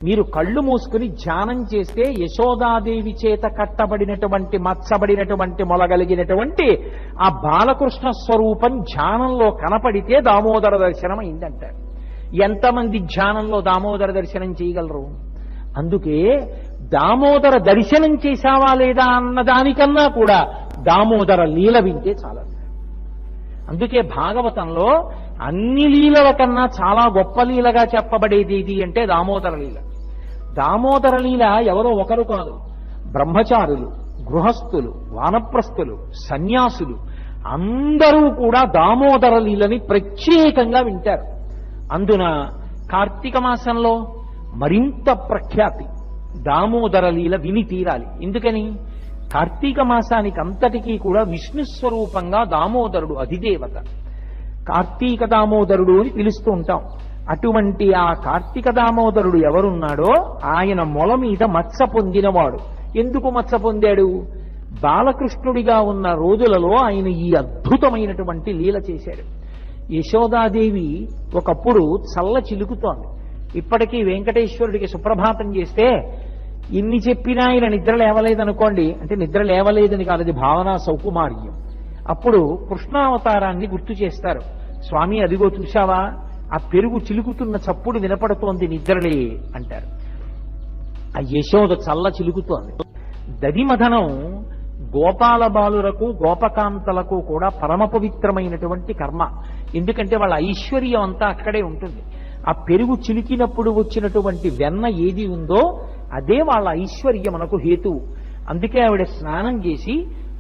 మీరు కళ్ళు మూసుకుని ధ్యానం చేస్తే యశోదాదేవి చేత కట్టబడినటువంటి మచ్చబడినటువంటి మొలగలిగినటువంటి ఆ బాలకృష్ణ స్వరూపం ధ్యానంలో కనపడితే దామోదర దర్శనం అయిందంటారు. ఎంతమంది ధ్యానంలో దామోదర దర్శనం చేయగలరు? అందుకే దామోదర దర్శనం చేశావా లేదా అన్నదానికన్నా కూడా దామోదర లీల వింటే చాలా. అందుకే భాగవతంలో అన్ని లీలల కన్నా చాలా గొప్ప లీలగా చెప్పబడేది ఏది అంటే దామోదర లీల. దామోదర లీల ఎవరో ఒకరు కాదు, బ్రహ్మచారులు, గృహస్థులు, వానప్రస్థులు, సన్యాసులు అందరూ కూడా దామోదర లీలని ప్రత్యేకంగా వింటారు. అందున కార్తీక మాసంలో మరింత ప్రఖ్యాతి దామోదర లీల విని తీరాలి. ఎందుకని? కార్తీక మాసానికి అంతటికీ కూడా విష్ణు స్వరూపంగా దామోదరుడు అధిదేవత. కార్తీక దామోదరుడు అని పిలుస్తూ ఉంటాం. అటువంటి ఆ కార్తీక దామోదరుడు ఎవరున్నాడో ఆయన మొల మీద మత్స పొందినవాడు. ఎందుకు మత్స పొందాడు? బాలకృష్ణుడిగా ఉన్న రోజులలో ఆయన ఈ అద్భుతమైనటువంటి లీల చేశాడు. యశోదాదేవి ఒకప్పుడు చల్ల చిలుకుతోంది. ఇప్పటికీ వెంకటేశ్వరుడికి సుప్రభాతం చేస్తే ఇన్ని చెప్పినా ఆయన నిద్ర లేవలేదనుకోండి, అంటే నిద్ర లేవలేదని కాదు, అది భావనా సౌకుమార్యం. అప్పుడు కృష్ణావతారాన్ని గుర్తు చేస్తారు. స్వామి అదిగో చూశావా, ఆ పెరుగు చిలుకుతున్న చప్పుడు వినపడుతోంది, నిద్రలే అంటారు. ఆ యశోద చల్ల చిలుకుతోంది. దధిమథనం గోపాల బాలురకు గోపకాంతలకు కూడా పరమ పవిత్రమైనటువంటి కర్మ. ఎందుకంటే వాళ్ళ ఐశ్వర్యం అంతా అక్కడే ఉంటుంది. ఆ పెరుగు చిలికినప్పుడు వచ్చినటువంటి వెన్న ఏది ఉందో అదే వాళ్ళ ఐశ్వర్యమునకు హేతువు. అందుకే ఆవిడ స్నానం చేసి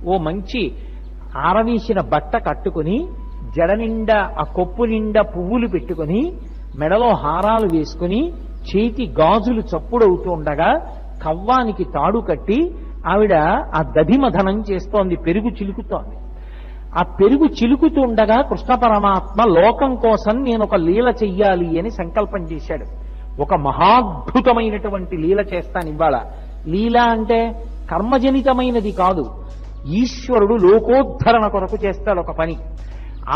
ఓ మంచి ఆరవీసిన బట్ట కట్టుకుని జడ నిండా ఆ కొప్పు నిండా పువ్వులు పెట్టుకుని మెడలో హారాలు వేసుకుని చేతి గాజులు చప్పుడవుతూ ఉండగా కవ్వానికి తాడు కట్టి ఆవిడ ఆ దధిమథనం చేస్తోంది, పెరుగు చిలుకుతోంది. ఆ పెరుగు చిలుకుతుండగా కృష్ణ పరమాత్మ లోకం కోసం నేను ఒక లీల చెయ్యాలి అని సంకల్పం చేశాడు. ఒక మహాద్భుతమైనటువంటి లీల చేస్తాను ఇవాళ. లీల అంటే కర్మజనితమైనది కాదు, ఈశ్వరుడు లోకోద్ధరణ కొరకు చేస్తాడు ఒక పని.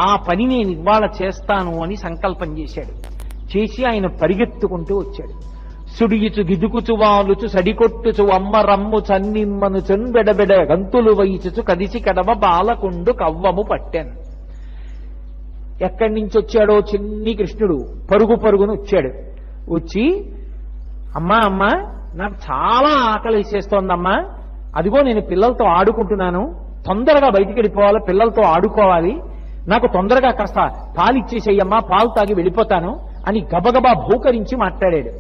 ఆ పని నేను ఇవాళ చేస్తాను అని సంకల్పం చేశాడు. చేసి ఆయన పరిగెత్తుకుంటూ వచ్చాడు. సుడియుచు గిదుకుచు వాలుచు సడికొట్టుచు అమ్మ రమ్ము చన్నిమ్మను చెంబెడబెడ గంతులు వయిచుచు కదిసి కడవ బాలకుండు కవ్వము పట్టాను. ఎక్కడి నుంచి వచ్చాడో చిన్ని కృష్ణుడు పరుగు పరుగును వచ్చాడు. వచ్చి అమ్మా అమ్మా నాకు చాలా ఆకలి వేసేస్తోందమ్మా, అదిగో నేను పిల్లలతో ఆడుకుంటున్నాను, తొందరగా బయటికి వెళ్ళిపోవాలి, పిల్లలతో ఆడుకోవాలి, నాకు తొందరగా కాస్త పాలు ఇచ్చేసేయమ్మా, పాలు తాగి వెళ్ళిపోతాను అని గబగబా భూకరించి మాట్లాడాడు.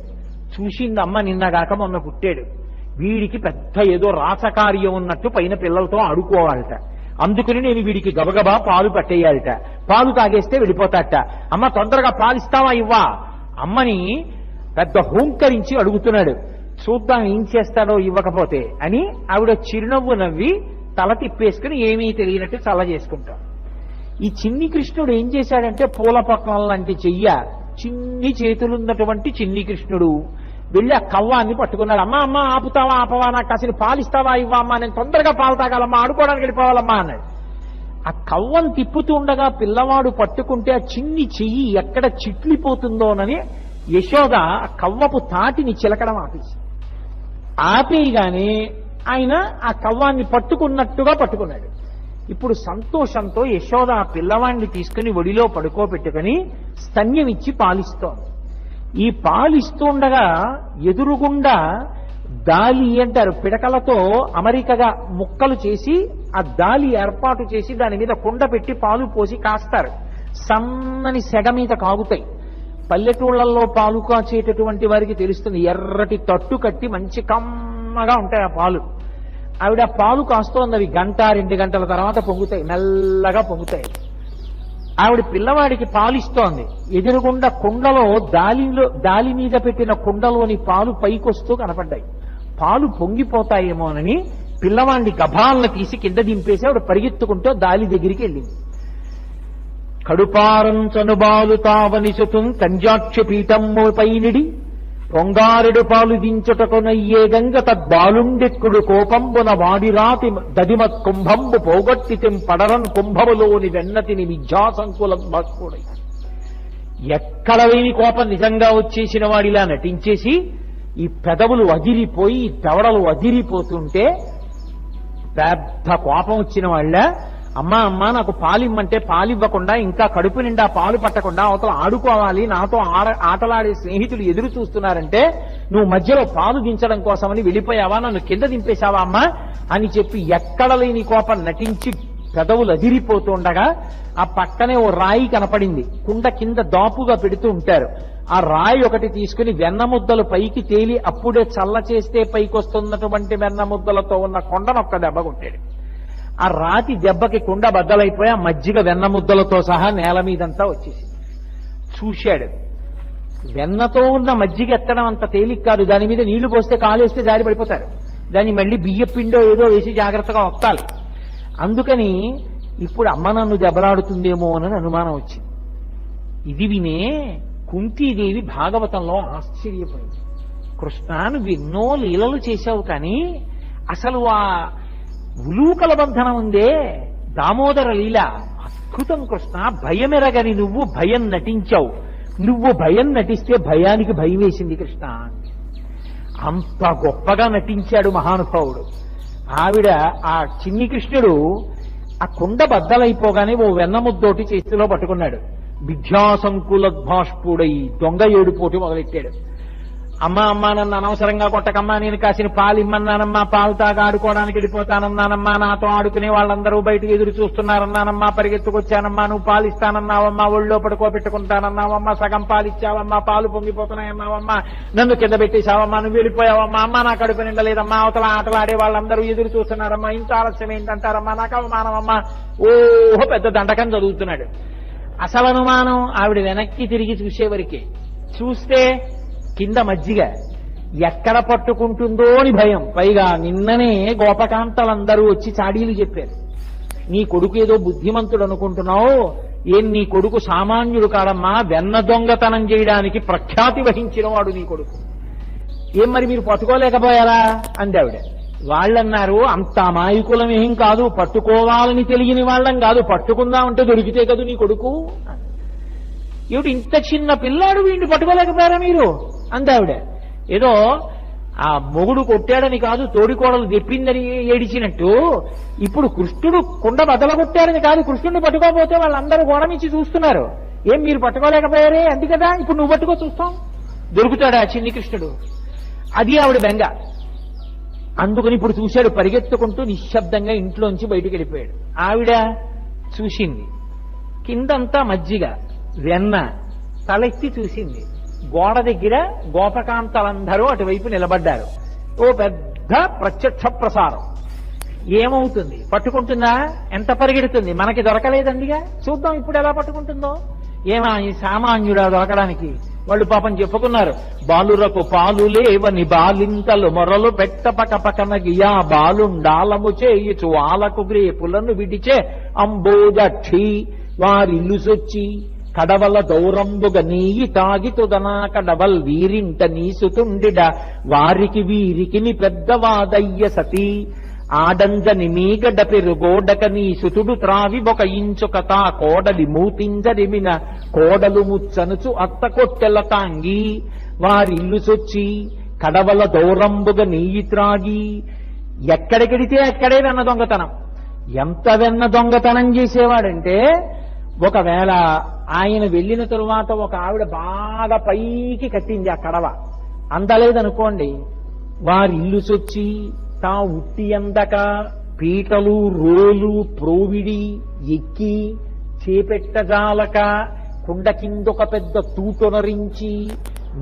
చూసిందమ్మ నిన్నగాక మొన్న పుట్టాడు, వీడికి పెద్ద ఏదో రాసకార్యం ఉన్నట్టు పైన పిల్లలతో ఆడుకోవాలట, అందుకని నేను వీడికి గబగబా పాలు పట్టేయాలట, పాలు తాగేస్తే వెళ్ళిపోతాట, అమ్మ తొందరగా పాలు ఇస్తావా ఇవ్వా అమ్మని పెద్ద హూంకరించి అడుగుతున్నాడు. చూద్దాం ఏం చేస్తాడో ఇవ్వకపోతే అని ఆవిడ చిరునవ్వు నవ్వి తల తిప్పేసుకుని ఏమీ తెలియనట్టు చల్ల చేసుకుంటాం. ఈ చిన్ని కృష్ణుడు ఏం చేశాడంటే పూల పక్కన లాంటి చెయ్య, చిన్ని చేతులున్నటువంటి చిన్ని కృష్ణుడు వెళ్ళి ఆ కవ్వాన్ని పట్టుకున్నాడు. అమ్మా అమ్మ ఆపుతావా ఆపవా, నాకు కాసిన పాలు ఇస్తావా ఇవ్వా అమ్మా, నేను తొందరగా పాలు తాగాలమ్మా, ఆడుకోవడానికి వెళ్ళిపోవాలమ్మా అన్నాడు. ఆ కవ్వం తిప్పుతూ ఉండగా పిల్లవాడు పట్టుకుంటే ఆ చిన్ని చెయ్యి ఎక్కడ చిట్లిపోతుందోనని యశోద ఆ కవ్వపు తాటిని చిలకడం ఆపేయగానే ఆయన ఆ కవ్వాన్ని పట్టుకున్నట్టుగా పట్టుకున్నాడు. ఇప్పుడు సంతోషంతో యశోద ఆ పిల్లవాడిని తీసుకుని ఒడిలో పడుకోబెట్టుకుని స్తన్యం ఇచ్చి పాలిస్తోంది. ఈ పాలిస్తుండగా ఎదురుగుండా దాలి అంటారు, పిడకలతో అమరికగా ముక్కలు చేసి ఆ దాలి ఏర్పాటు చేసి దాని మీద కుండ పెట్టి పాలు పోసి కాస్తారు. సన్నని సెగ మీద కాగుతాయి. పల్లెటూళ్లలో పాలు కాచేటటువంటి వారికి తెలుస్తుంది, ఎర్రటి తట్టు కట్టి మంచి కమ్మగా ఉంటాయి ఆ పాలు. ఆవిడ పాలు కాస్తోంది, అవి గంట 2 గంటల తర్వాత పొంగుతాయి, మెల్లగా పొంగుతాయి. ఆవిడ పిల్లవాడికి పాలిస్తోంది. ఎదురుగుండా కుండలో దాలి మీద పెట్టిన కుండలోని పాలు పైకొస్తూ కనపడ్డాయి. పాలు పొంగిపోతాయేమోనని పిల్లవాడిని గభాలను తీసి కింద దింపేసి ఆవిడ పరిగెత్తుకుంటూ దాలి దగ్గరికి వెళ్ళింది. కడుపారం చనుబాలు తావనిసుతుం కంజాక్ష పీఠమ్ము పైనిడి పొంగారెడు పాలు దించుటకునయ్యే గంగ తద్బాలుండెక్కుడు కోపంబున వాడిరాతి దదిమత్ కుంభంబు పోగొట్టితిం పడరన్ కుంభములోని వెన్నతిని విద్యాసంకులం భాస్కుడై. ఎక్కడ లేని కోపం నిజంగా వచ్చేసిన వాడిలా నటించేసి ఈ పెదవులు అదిరిపోయి దవడలు అదిరిపోతుంటే పెద్ద కోపం వచ్చిన వాళ్ళ అమ్మా నాకు పాలిమ్మంటే పాలివ్వకుండా ఇంకా కడుపు నిండా పాలు పట్టకుండా అవతల ఆడుకోవాలి, నాతో ఆటలాడే స్నేహితులు ఎదురు చూస్తున్నారంటే నువ్వు మధ్యలో పాలు దించడం కోసమని వెళ్ళిపోయావా, నన్ను కింద దింపేశావా అమ్మా అని చెప్పి ఎక్కడ లేని కోపం నటించి పెదవులు అదిరిపోతుండగా ఆ పక్కనే ఓ రాయి కనపడింది. కుండ కింద దాపుగా పెడుతూ ఉంటారు. ఆ రాయి ఒకటి తీసుకుని వెన్నముద్దలు పైకి తేలి అప్పుడే చల్ల చేస్తే పైకి వస్తున్నటువంటి వెన్నముద్దలతో ఉన్న కొండనొక్క దెబ్బ కొట్టాడు. ఆ రాతి దెబ్బకి కుండ బద్దలైపోయి ఆ మజ్జిగ వెన్నముద్దలతో సహా నేల మీదంతా వచ్చేసి చూశాడు. వెన్నతో ఉన్న మజ్జిగ ఎత్తడం అంత తేలిక కాదు. దాని మీద నీళ్లు పోస్తే కాలేస్తే జారి పడిపోతారు. దాన్ని మళ్ళీ బియ్య పిండో ఏదో వేసి జాగ్రత్తగా వత్తాలి. అందుకని ఇప్పుడు అమ్మ నన్ను దెబ్బలాడుతుందేమో అని అనుమానం వచ్చింది. ఇది వినే కుంతీదేవి భాగవతంలో ఆశ్చర్యపోయింది. కృష్ణ నువ్వు ఎన్నో లీలలు చేశావు, కానీ అసలు ఆ ఉలూకల బంధనం ఉందే దామోదర లీల అద్భుతం కృష్ణ. భయమెరగని నువ్వు భయం నటించావు. నువ్వు భయం నటిస్తే భయానికి భయం వేసింది కృష్ణ. అంత గొప్పగా నటించాడు మహానుభావుడు. ఆవిడ ఆ చిన్ని కృష్ణుడు ఆ కుండ బద్దలైపోగానే ఓ వెన్నముద్దోటి చేతిలో పట్టుకున్నాడు. విద్యాసంకులద్భాష్పుడై దొంగ ఏడుపోటి మొదలెట్టాడు. అమ్మా నన్ను అనవసరంగా కొట్టకమ్మా, నేను కాసిన పాలు ఇమ్మన్నానమ్మా, పాలు తాగా ఆడుకోవడానికి వెళ్ళిపోతానన్నానమ్మా, నాతో ఆడుకునే వాళ్ళందరూ బయటకు ఎదురు చూస్తున్నారన్నానమ్మా, పరిగెత్తుకొచ్చానమ్మా, నువ్వు పాలు ఇస్తానన్నావమ్మా, ఒళ్ళో పడుకోబెట్టుకుంటానన్నావమ్మా, సగం పాలు ఇచ్చావమ్మా, పాలు పొంగిపోతున్నాయన్నావమ్మా, నన్ను కింద పెట్టేశావమ్మా, నువ్వు వెళ్ళిపోయావమ్మా, అమ్మా నా కడుపు నిండలేదమ్మా, అవతల ఆటలాడే వాళ్ళందరూ ఎదురు చూస్తున్నారమ్మా, ఇంత ఆలస్యం ఏంటంటారమ్మా, నాకు అవమానమమ్మా. ఓహో పెద్ద దండకం చదువుతున్నాడు. అసలు అనుమానం ఆవిడ వెనక్కి తిరిగి చూసేవరకే. చూస్తే కింద మజ్జిగ ఎక్కడ పట్టుకుంటుందో అని భయం. పైగా నిన్ననే గోపకాంతలందరూ వచ్చి చాడీలు చెప్పారు. నీ కొడుకు ఏదో బుద్ధిమంతుడు అనుకుంటున్నావు, ఏం నీ కొడుకు సామాన్యుడు కాడమ్మా, వెన్న దొంగతనం చేయడానికి ప్రఖ్యాతి వహించిన వాడు నీ కొడుకు. ఏం మరి మీరు పట్టుకోలేకపోయారా అంది ఆవిడ. వాళ్ళన్నారు అంత అమాయకులం ఏం కాదు, పట్టుకోవాలని తెలియని వాళ్ళం కాదు, పట్టుకుందామంటే దొరికితే కదా నీ కొడుకు. ఏమిటి ఇంత చిన్న పిల్లాడు వీడిని పట్టుకోలేకపోయారా మీరు అందావిడ. ఏదో ఆ మొగుడు కొట్టాడని కాదు, తోడికోడలు తెప్పిందని ఏడిచినట్టు ఇప్పుడు కృష్ణుడు కుండ బద్దల కొట్టాడని కాదు, కృష్ణుడిని పట్టుకోకపోతే వాళ్ళందరూ గోడమించి చూస్తున్నారు. ఏం మీరు పట్టుకోలేకపోయారే అంది కదా, ఇప్పుడు నువ్వు పట్టుకో చూస్తాం, దొరుకుతాడా చిన్ని కృష్ణుడు. అది ఆవిడ బెంగ. అందుకని ఇప్పుడు చూశాడు, పరిగెత్తుకుంటూ నిశ్శబ్దంగా ఇంట్లోంచి బయటికి వెళ్ళిపోయాడు. ఆవిడ చూసింది కిందంతా మజ్జిగ వెన్న, తలెత్తి చూసింది. గోడ దగ్గర గోపకాంతలందరూ అటువైపు నిలబడ్డారు. ఓ పెద్ద ప్రత్యక్ష ప్రసారం. ఏమవుతుంది, పట్టుకుంటుందా, ఎంత పరిగెడుతుంది, మనకి దొరకలేదండిగా, చూద్దాం ఇప్పుడు ఎలా పట్టుకుంటుందో. ఏమా ఈ సామాన్యుడా దొరకడానికి. వాళ్ళు పాపం చెప్పుకున్నారు, బాలురకు పాలు లేవని బాలింతలు మొరలు పెట్ట పక పకన గియా బాలుండాలము చేయుచు ఆలకు గ్రేపులను విడిచే అంబోదక్షి వారిల్లు సొచ్చి కడవల దౌరంబుగ నీయి తాగితుదనా కడవల్ వీరింట నీసుతుండిడ వారికి వీరికిని పెద్దవాదయ్య సతీ ఆడంజని మీగడ పెరుగోడక నీ సుతుడు త్రావి ఒక ఇంచుకతా కోడలి మూతింజరిమిన కోడలు ముచ్చనుచు అత్త కొట్టెల తాంగి వారిల్లు సొచ్చి కడవల దౌరంబుగ నీయి త్రాగి. ఎక్కడికెడితే అక్కడే వెన్న దొంగతనం. ఎంత వెన్న దొంగతనం చేసేవాడంటే, ఒకవేళ ఆయన వెళ్ళిన తరువాత ఒక ఆవిడ బాగా పైకి కట్టింది ఆ కడవ, అందలేదనుకోండి, వారిల్లు సొచ్చి తా ఉట్టి అందక పీటలు రోలు ప్రోవిడి ఎక్కి చేపెట్టజాలక కుండ కిందొక పెద్ద తూటొనరించి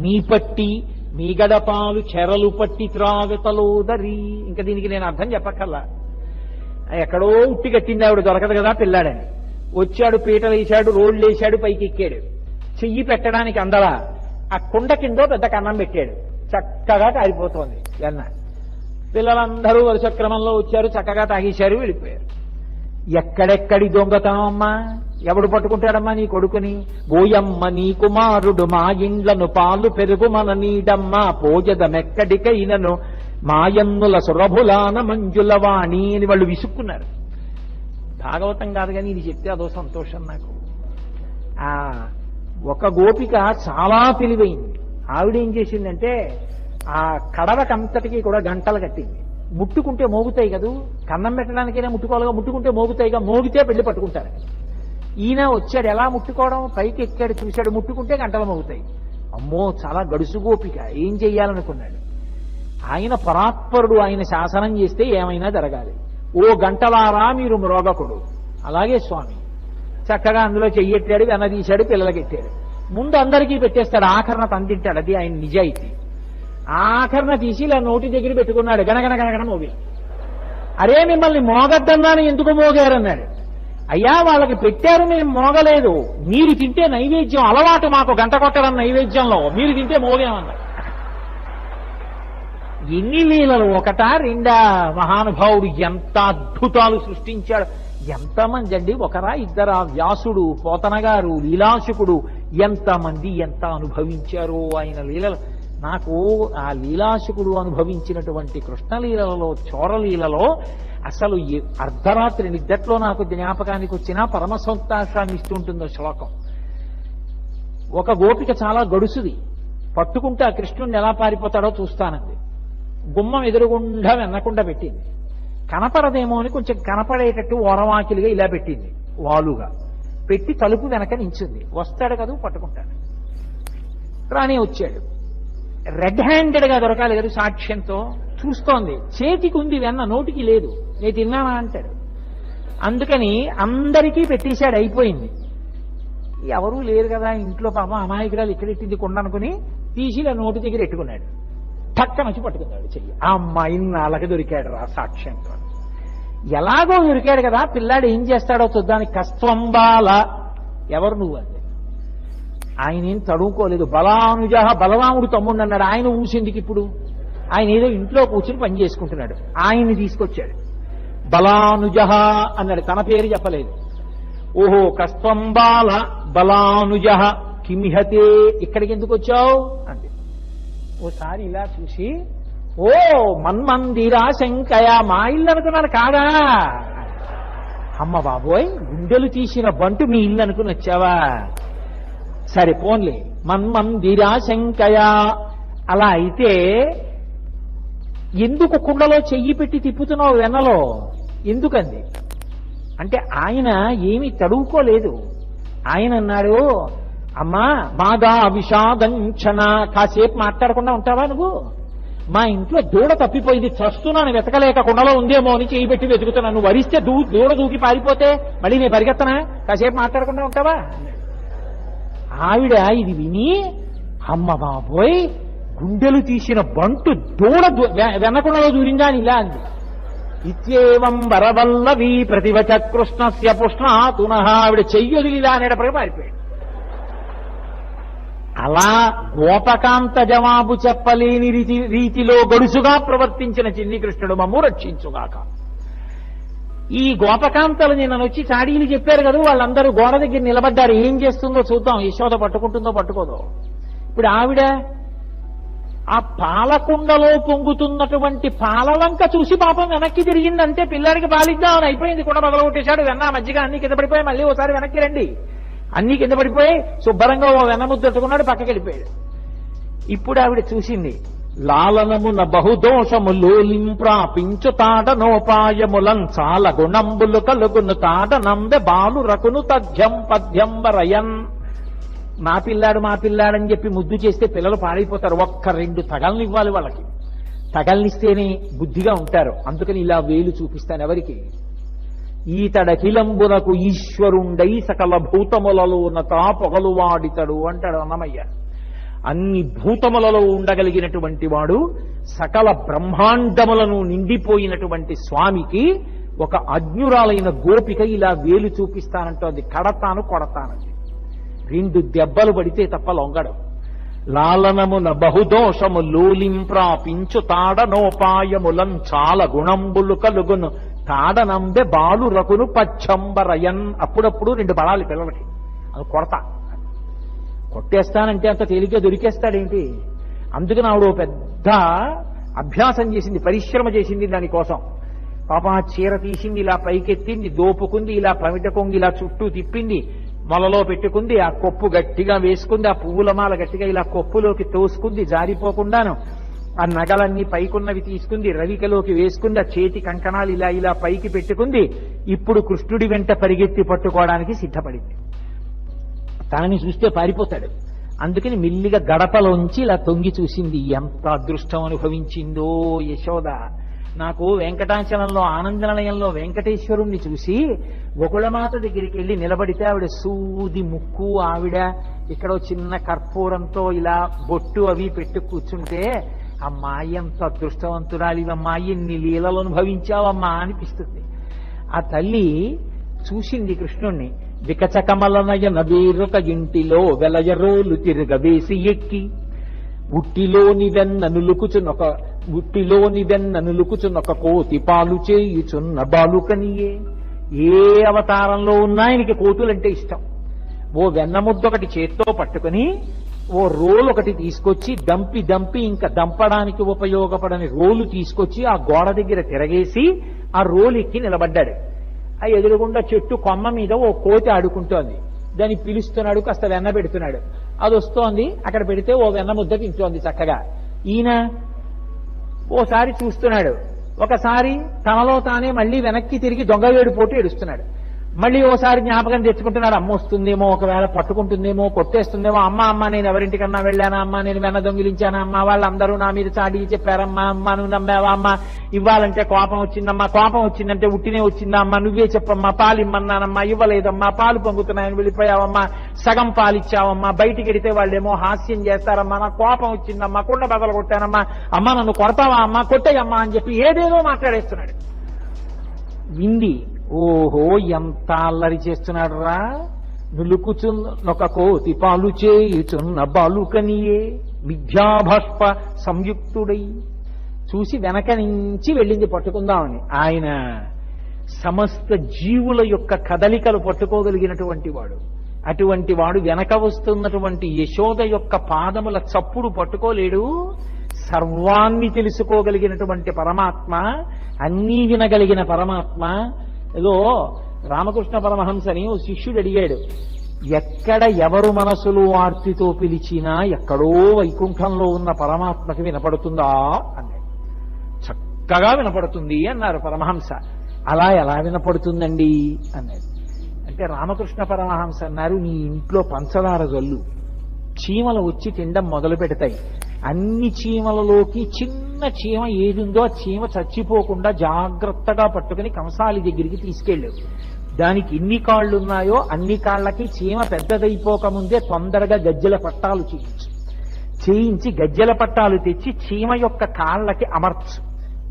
మీ పట్టి మీగడపాలు చెరలు పట్టి త్రావితలోదరి. ఇంకా దీనికి నేను అర్థం చెప్పక్కర్లా. ఎక్కడో ఉట్టి కట్టింది ఆవిడ, దొరకదు కదా పిల్లాడని. వచ్చాడు, పీటలు వేశాడు, రోడ్లు వేశాడు, పైకి ఎక్కాడు. చెయ్యి పెట్టడానికి అందలా ఆ కుండ కిందో పెద్ద కన్నం పెట్టాడు. చక్కగా కారిపోతోంది వెన్న. పిల్లలందరూ వరుస క్రమంలో వచ్చారు, చక్కగా తాగేశారు, వెళ్ళిపోయారు. ఎక్కడెక్కడి దొంగతనం అమ్మా, ఎవడు పట్టుకుంటాడమ్మా నీ కొడుకుని. ఓయమ్మ నీ కుమారుడు మా ఇండ్లను పాలు పెరుగు మన నీడమ్మ పోజదమెక్కడికైనను మాయన్నుల సురభులాన మంజులవాణి అని వాళ్ళు విసుక్కున్నారు. భాగవతం కాదు కానీ ఇది చెప్తే అదో సంతోషం నాకు. ఒక గోపిక చాలా తెలివైంది. ఆవిడేం చేసిందంటే ఆ కడవకంతటికి కూడా గంటలు కట్టింది. ముట్టుకుంటే మోగుతాయి కదూ, కన్నం పెట్టడానికైనా ముట్టుకోవాలిగా, ముట్టుకుంటే మోగుతాయిగా, మోగితే పెళ్లి పట్టుకుంటారు. ఈయన వచ్చాడు, ఎలా ముట్టుకోవడం, పైకి ఎక్కాడు, చూశాడు, ముట్టుకుంటే గంటలు మోగుతాయి. అమ్మో చాలా గడుసు గోపిక, ఏం చెయ్యాలనుకున్నాడు. ఆయన పరాత్పరుడు, ఆయన శాసనం చేస్తే ఏమైనా జరగాలి. ఓ గంటలారా మీరు మ్రోగకుడు. అలాగే స్వామి చక్కగా అందులో చెయ్యెట్టాడు, వెనదీశాడు, పిల్లలకెట్టాడు. ముందు అందరికీ పెట్టేస్తాడు, ఆఖరణ తందింటాడు. అది ఆయన నిజాయితీ. ఆఖరణ తీసి ఇలా నోటి దగ్గర పెట్టుకున్నాడు, గనగన గనగన మోగి. అరే మిమ్మల్ని మోగద్దన్నాను, ఎందుకు మోగారన్నాడు. అయ్యా వాళ్ళకి పెట్టారు, మేము మోగలేదు. మీరు తింటే నైవేద్యం అలవాటు మాకు, గంట కొట్టడం నైవేద్యంలో, మీరు తింటే మోగేమన్నారు. ఎన్ని లీలలు, ఒకటా రెండా? మహానుభావుడు ఎంత అద్భుతాలు సృష్టించాడు. ఎంతమంది అండి, ఒకరా ఇద్దరా? వ్యాసుడు, పోతన గారు, లీలాశుకుడు, ఎంతమంది ఎంత అనుభవించారో ఆయన లీలలు. నాకు ఆ లీలాశుకుడు అనుభవించినటువంటి కృష్ణలీలలో, చోరలీలలో అసలు అర్ధరాత్రి నిద్దట్లో నాకు జ్ఞాపకానికి వచ్చినా పరమ సంతోషాన్ని ఇస్తుంటుందో శ్లోకం. ఒక గోపిక చాలా గడుసుది, పట్టుకుంటే ఆ కృష్ణుడిని ఎలా పారిపోతాడో చూస్తానంది. గుమ్మం ఎదురుగుండా వెన్నకుండా పెట్టింది. కనపడదేమో అని కొంచెం కనపడేటట్టు ఓరవాకిలిగా ఇలా పెట్టింది, వాలుగా పెట్టి తలుపు వెనక నించుంది. వస్తాడు కదా, పట్టుకుంటాడు. రాని వచ్చాడు. రెడ్ హ్యాండెడ్ గా దొరకాలి కదా సాక్ష్యంతో. చూస్తోంది, చేతికి ఉంది వెన్న, నోటికి లేదు. నేను తిన్నానా అంటాడు. అందుకని అందరికీ పెట్టేశాడు, అయిపోయింది. ఎవరూ లేరు కదా ఇంట్లో, పాపం అమాయకురాలు ఇక్కడెట్టింది కొండ అనుకుని తీసి ఇలా నోటి దగ్గర ఎట్టుకున్నాడు. టక్క నుంచి పట్టుకున్నాడు చెయ్యి. ఆ అమ్మాయిని నాళ్ళకి దొరికాడు రా సాక్ష్యంతో. ఎలాగో దొరికాడు కదా, పిల్లాడు ఏం చేస్తాడో చూద్దానికి. కస్త్వంబాల, ఎవరు నువ్వు అంటే. ఆయన ఏం తడువుకోలేదు. బలానుజ, బలరాముడు తమ్ముడు అన్నాడు. ఆయన ఊసిందికి ఇప్పుడు. ఆయన ఏదో ఇంట్లో కూర్చుని పని చేసుకుంటున్నాడు. ఆయన్ని తీసుకొచ్చాడు. బలానుజ అన్నాడు, తన పేరు చెప్పలేదు. ఓహో కస్త్వంబాల బలానుజ కిమిహతే, ఇక్కడికి ఎందుకు వచ్చావు అంటే. ఓసారి ఇలా చూసి, ఓ మన్మందిరా శంకయ, మా ఇల్లు అనుకున్నాను కాదా. అమ్మ బాబోయ్, గుండెలు తీసిన బంటు మీ ఇల్లు అనుకుని వచ్చావా, సరే పోన్లే. మన్మందిరా శంకయ. అలా అయితే ఎందుకు కుండలో చెయ్యి పెట్టి తిప్పుతున్నావు వెన్నలో, ఎందుకంది అంటే ఆయన ఏమీ తడువుకోలేదు. ఆయన అన్నాడు, అమ్మా మాదా విషాదంచన, కాసేపు మాట్లాడకుండా ఉంటావా నువ్వు. మా ఇంట్లో దూడ తప్పిపోయింది, చస్తున్నాను, వెతకలేక కుండలో ఉందేమో అని చేయి పెట్టి వెతుకుతున్నాను. నువ్వు వరిస్తే దూడ దూకి పారిపోతే మళ్ళీ నేను పరిగెత్తనా, కాసేపు మాట్లాడకుండా ఉంటావా. ఆవిడ ఇది విని, అమ్మ బాబోయ్, గుండెలు తీసిన బంటు దూడ వెనకుండలో దూరిందా అని ఇలా అంది. ఇత్యేవం వరవల్లవి ప్రతివచ కృష్ణస్య పుష్ణాతున. ఆవిడ చెయ్యొదిలిలా అనేటప్పటికీ పారిపోయాడు. అలా గోపకాంత జవాబు చెప్పలేని రీతిలో గడుసుగా ప్రవర్తించిన చిన్ని కృష్ణుడు మమ్ము రక్షించుగాక. ఈ గోపకాంతలు నిన్న వచ్చి చాడీలు చెప్పారు కదా, వాళ్ళందరూ గోడ దగ్గర నిలబడ్డారు. ఏం చేస్తుందో చూద్దాం, యశోద పట్టుకుంటుందో పట్టుకోదో. ఇప్పుడు ఆవిడ ఆ పాలకుండలో పొంగుతున్నటువంటి పాలలంక చూసి పాపం వెనక్కి తిరిగిందంటే, పిల్లాడికి పాలిద్దామని అయిపోయింది. కూడా మొదలుకొట్టేశాడు. వెన్న మజ్జిగ అన్ని కింద పడిపోయి, మళ్ళీ ఒకసారి వెనక్కి రండి, అన్ని కింద పడిపోయి శుభ్రంగా ఓ వెన్న ముద్దు పెట్టుకున్నాడు, పక్కకి వెళ్ళిపోయాడు. ఇప్పుడు ఆవిడ చూసింది, లాలనమున బహుదోషము లోలింప్రాపించు తాడనోపాయములం చాల గుణంబులు కలుగును తాడనంబె బాలు రకును తథ్యం పద్యం వరయన్. మా పిల్లాడని చెప్పి ముద్దు చేస్తే పిల్లలు పాడైపోతారు. ఒక్క రెండు తగలనివ్వాలి వాళ్ళకి, తగలనిస్తేనే బుద్ధిగా ఉంటారు. అందుకని ఇలా వేలు చూపిస్తాను ఎవరికి. ఈతడకిలంబునకు ఈశ్వరుండై సకల భూతములలోన తా పొగలు వాడితడు అంటాడు అన్నమయ్య. అన్ని భూతములలో ఉండగలిగినటువంటి వాడు, సకల బ్రహ్మాండములను నిండిపోయినటువంటి స్వామికి ఒక అజ్ఞురాలైన గోపిక ఇలా వేలు చూపిస్తానంటోంది. కడతాను కొడతానంది. రెండు దెబ్బలు పడితే తప్ప లొంగడం. లాలనమున బహుదోషము లోలింప్రాపించు తాడనోపాయములం చాలా గుణంబులు కలుగును తాడనంబె బాలు రకును పచ్చంబరయన్. అప్పుడప్పుడు రెండు బలాలి పిల్లలకి, అది కొడతా. కొట్టేస్తానంటే అంత తేలిగ్గా దొరికేస్తాడేంటి. అందుకని ఆవిడ పెద్ద అభ్యాసం చేసింది, పరిశ్రమ చేసింది దానికోసం. పాప చీర తీసింది, ఇలా పైకెత్తింది, దోపుకుంది, ఇలా పమిట కొంగి ఇలా చుట్టూ తిప్పింది, మొలలో పెట్టుకుంది, ఆ కొప్పు గట్టిగా వేసుకుంది, ఆ పువ్వుల మాల గట్టిగా ఇలా కొప్పులోకి తోసుకుంది జారిపోకుండాను. ఆ నగలన్నీ పైకున్నవి తీసుకుంది, రవికలోకి వేసుకుంది, ఆ చేతి కంకణాలు ఇలా ఇలా పైకి పెట్టుకుంది. ఇప్పుడు కృష్ణుడి వెంట పరిగెత్తి పట్టుకోవడానికి సిద్ధపడింది. తనని చూస్తే పారిపోతాడు. అందుకని మెల్లిగా గడపలోంచి ఇలా తొంగి చూసింది. ఎంత అదృష్టం అనుభవించిందో యశోద. నాకు వెంకటాచలంలో ఆనందనిలయంలో వెంకటేశ్వరుణ్ణి చూసి గోకుళమాత దగ్గరికి వెళ్ళి నిలబడితే ఆవిడ సూది ముక్కు, ఆవిడ ఇక్కడ చిన్న కర్పూరంతో ఇలా బొట్టు అవి పెట్టు కూర్చుంటే, అమ్మా ఎంత అదృష్టవంతురాలివమ్మా, ఎన్ని లీలలు అనుభవించావమ్మా అనిపిస్తుంది. ఆ తల్లి చూసింది కృష్ణుణ్ణి. వికచకమలనయన వేరొక ఇంటిలో వెలయరోలు తిరగవేసి ఎక్కి ఉట్టిలోని వెన్ననులుకుచునొక కోతి పాలు చేయుచున్న బాలుకనియే. ఏ అవతారంలో ఉన్నా ఆయనకి కోతులంటే ఇష్టం. ఓ వెన్నముద్ద ఒకటి చేత్తో పట్టుకుని ఓ రోలు ఒకటి తీసుకొచ్చి దంపి ఇంకా దంపడానికి ఉపయోగపడని రోలు తీసుకొచ్చి ఆ గోడ దగ్గర తిరగేసి ఆ రోలు ఎక్కి నిలబడ్డాడు. ఆ ఎదురుగుండా చెట్టు కొమ్మ మీద ఓ కోతి ఆడుకుంటోంది. దాన్ని పిలుస్తున్నాడు, కాస్త వెన్న పెడుతున్నాడు. అది వస్తోంది, అక్కడ పెడితే ఓ వెన్న ముద్ద తింటోంది చక్కగా. ఈయన ఓసారి చూస్తున్నాడు, ఒకసారి తనలో తానే మళ్ళీ వెనక్కి తిరిగి దొంగవేడు పోటు ఏడుస్తున్నాడు. మళ్ళీ ఓసారి జ్ఞాపకం తెచ్చుకుంటున్నాడు, అమ్మ వస్తుందేమో, ఒకవేళ పట్టుకుంటుందేమో, కొట్టేస్తుందేమో, అమ్మ నేను ఎవరింటికన్నా వెళ్ళానా అమ్మా, నేను వెన్న దొంగిలించానా అమ్మా, వాళ్ళందరూ నా మీద చాడీ చెప్పారమ్మా, అమ్మ నువ్వు నమ్మావా అమ్మా, ఇవ్వాలంటే కోపం వచ్చిందమ్మా, కోపం వచ్చిందంటే ఉట్టినే వచ్చిందా అమ్మా, నువ్వే చెప్పమ్మా, పాలు ఇమ్మన్నానమ్మా, ఇవ్వలేదమ్మా, పాలు పొంగుతున్నాయని వెళ్ళిపోయావమ్మా, సగం పాలిచ్చావమ్మా, బయటికి వెడితే వాళ్ళేమో హాస్యం చేస్తారమ్మా, నాకు కోపం వచ్చిందమ్మా, కుండ బదలు కొట్టానమ్మా, అమ్మా నన్ను కొడతావా అమ్మా, కొట్టేయమ్మా అని చెప్పి ఏదేదో మాట్లాడేస్తున్నాడు. వింది, ఓహో ఎంత అల్లరి చేస్తున్నాడు రా, నులుకుచున్నొక కోతి పాలు చేయుచున్న బాలుకనియే మిథ్యాభాష్ప సంయుక్తుడై. చూసి వెనక నుంచి వెళ్ళింది పట్టుకుందామని. ఆయన సమస్త జీవుల యొక్క కదలికలు పట్టుకోగలిగినటువంటి వాడు. అటువంటి వాడు వెనక వస్తున్నటువంటి యశోద యొక్క పాదముల చప్పుడు పట్టుకోలేడు. సర్వాన్ని తెలుసుకోగలిగినటువంటి పరమాత్మ, అన్నీ వినగలిగిన పరమాత్మ. ఏదో రామకృష్ణ పరమహంసని ఓ శిష్యుడు అడిగాడు, ఎక్కడ ఎవరు మనసులు ఆర్తితో పిలిచినా ఎక్కడో వైకుంఠంలో ఉన్న పరమాత్మకి వినపడుతుందా అన్నాడు. చక్కగా వినపడుతుంది అన్నారు పరమహంస. అలా ఎలా వినపడుతుందండి అన్నాడు. అంటే రామకృష్ణ పరమహంస అన్నారు, నీ ఇంట్లో పంచదార జల్లు, చీమలు వచ్చి తినడం మొదలు పెడతాయి. అన్ని చీమలలోకి చిన్న చీమ ఏదుందో ఆ చీమ చచ్చిపోకుండా జాగ్రత్తగా పట్టుకుని కంసాలి దగ్గరికి తీసుకెళ్ళు. దానికి ఎన్ని కాళ్ళున్నాయో అన్ని కాళ్ళకి చీమ పెద్దదైపోకముందే తొందరగా గజ్జెల పట్టాలు చేయించి గజ్జెల పట్టాలు తెచ్చి చీమ యొక్క కాళ్ళకి అమర్చు,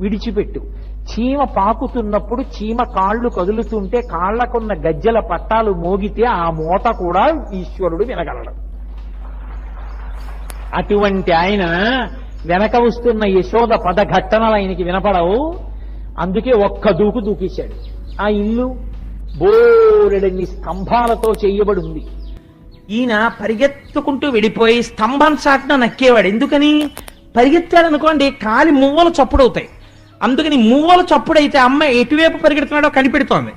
విడిచిపెట్టు. చీమ పాకుతున్నప్పుడు చీమ కాళ్ళు కదులుతుంటే కాళ్లకున్న గజ్జెల పట్టాలు మోగితే ఆ మోత కూడా ఈశ్వరుడు వినగలడు. అటువంటి ఆయన వెనక వస్తున్న యశోద పదఘట్టనలు ఆయనకి వినపడవు. అందుకే ఒక్క దూకు దూకేశాడు. ఆ ఇల్లు బోరెడన్ని స్తంభాలతో చేయబడి ఉంది. ఈయన పరిగెత్తుకుంటూ వెళ్ళిపోయి స్తంభం చాటున నక్కేవాడు. ఎందుకని? పరిగెత్తాడనుకోండి కాలి మువ్వలు చప్పుడవుతాయి. అందుకని మువ్వలు చప్పుడైతే అమ్మ ఎటువైపు పరిగెడుతున్నాడో కనిపెడుతోంది.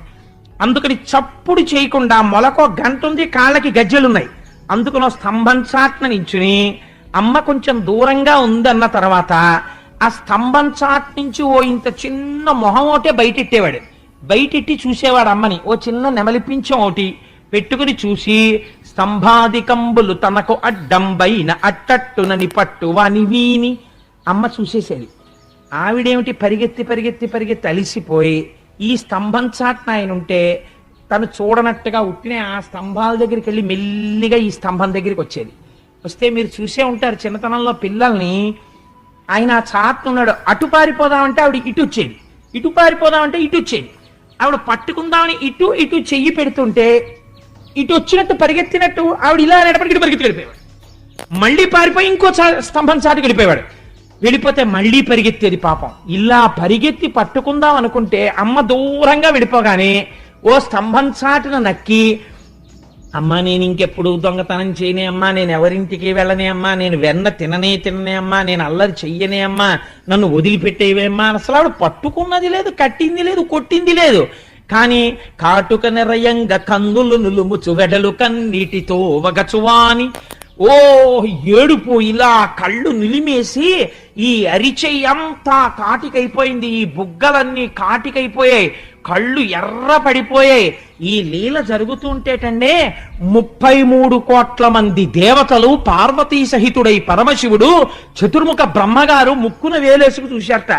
అందుకని చప్పుడు చేయకుండా మొలకో గంట ఉంది, కాళ్ళకి గజ్జెలున్నాయి. అందుకనో స్తంభం చాటున నించుని అమ్మ కొంచెం దూరంగా ఉందన్న తర్వాత ఆ స్తంభం చాట్ నుంచి ఓ ఇంత చిన్న మొహం ఒకటే బయటెట్టేవాడు. బయటెట్టి చూసేవాడు అమ్మని. ఓ చిన్న నెమలిపించం ఒకటి పెట్టుకుని చూసి స్తంభాదికంబులు తనకు అడ్డంబైన అట్టట్టునని పట్టువాని వీని అమ్మ చూసేసేది. ఆవిడేమిటి పరిగెత్తి అలిసిపోయి ఈ స్తంభం చాట్న ఆయన ఉంటే తను చూడనట్టుగా ఉట్టినే ఆ స్తంభాల దగ్గరికి వెళ్ళి మెల్లిగా ఈ స్తంభం దగ్గరికి వచ్చేది. వస్తే మీరు చూసే ఉంటారు చిన్నతనంలో పిల్లల్ని, ఆయన ఆ చాటున్నాడు, అటు పారిపోదామంటే ఆవిడ ఇటు వచ్చేది, ఇటు పారిపోదామంటే ఇటు వచ్చేది. ఆవిడ పట్టుకుందామని ఇటు చెయ్యి పెడుతుంటే ఇటు వచ్చినట్టు పరిగెత్తినట్టు ఆవిడ ఇలా అనేటప్పటికి ఇటు పరిగెత్తి వెళ్ళిపోయాడు. మళ్ళీ పారిపోయి ఇంకో స్తంభం చాటుకు వెళ్ళిపోయాడు. వెళ్ళిపోతే మళ్ళీ పరిగెత్తేది పాపం. ఇలా పరిగెత్తి పట్టుకుందాం అనుకుంటే అమ్మ దూరంగా వెళ్ళిపోగానే ఓ స్తంభం చాటున నక్కి, అమ్మా నేను ఇంకెప్పుడు దొంగతనం చేయనే అమ్మా, నేను ఎవరింటికి వెళ్ళనే అమ్మా, నేను వెన్న తిననే అమ్మా, నేను అల్లరి చెయ్యనే అమ్మా, నన్ను వదిలిపెట్టేవేమ్మా. అసలు ఆవిడ పట్టుకున్నది లేదు, కట్టింది లేదు, కొట్టింది లేదు. కానీ కాటుక నిరయంగా కందులు నులుముచు వెడలు కన్నీటితో వగచువాని ఓ ఏడుపు, ఇలా కళ్ళు నిలిమేసి ఈ అరిచెయ్యంతా కాటికైపోయింది, ఈ బుగ్గలన్నీ కాటికైపోయాయి, కళ్ళు ఎర్ర పడిపోయాయి. ఈ లీల జరుగుతుంటేటండే 33 కోట్ల మంది దేవతలు, పార్వతీ సహితుడై పరమశివుడు, చతుర్ముఖ బ్రహ్మగారు ముక్కున వేలేసుకు చూశారట.